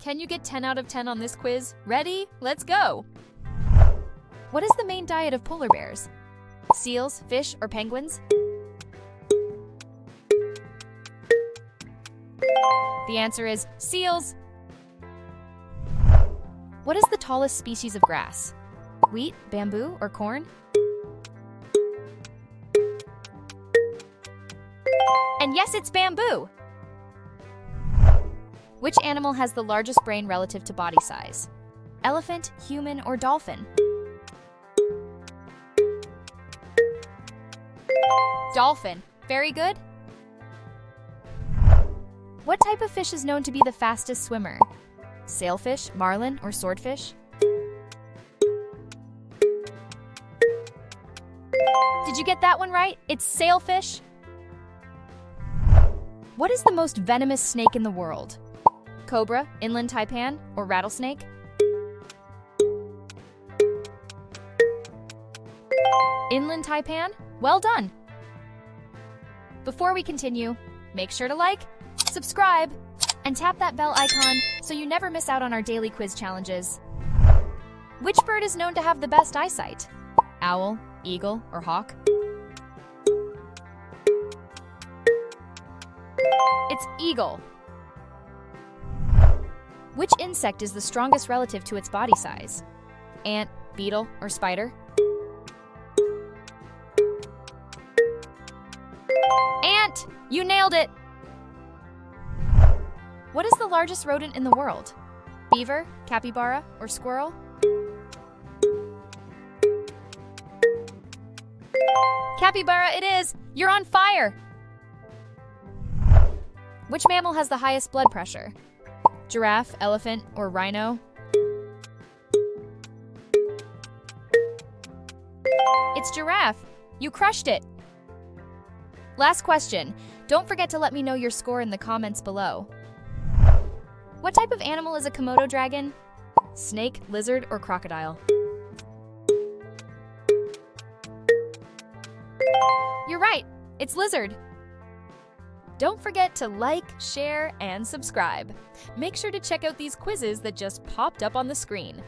Can you get 10 out of 10 on this quiz? Ready? Let's go! What is the main diet of polar bears? Seals, fish, or penguins? The answer is seals. What is the tallest species of grass? Wheat, bamboo, or corn? And yes, it's bamboo! Which animal has the largest brain relative to body size? Elephant, human, or dolphin? Dolphin. Very good. What type of fish is known to be the fastest swimmer? Sailfish, marlin, or swordfish? Did you get that one right? It's sailfish. What is the most venomous snake in the world? Cobra, inland taipan, or rattlesnake? Inland taipan? Well done! Before we continue, make sure to like, subscribe, and tap that bell icon so you never miss out on our daily quiz challenges. Which bird is known to have the best eyesight? Owl, eagle, or hawk? It's eagle. Which insect is the strongest relative to its body size? Ant, beetle, or spider? Ant! You nailed it! What is the largest rodent in the world? Beaver, capybara, or squirrel? Capybara it is! You're on fire! Which mammal has the highest blood pressure? Giraffe, elephant, or rhino? It's giraffe. You crushed it. Last question. Don't forget to let me know your score in the comments below. What type of animal is a Komodo dragon? Snake, lizard, or crocodile? You're right. It's lizard. Don't forget to like, share, and subscribe. Make sure to check out these quizzes that just popped up on the screen.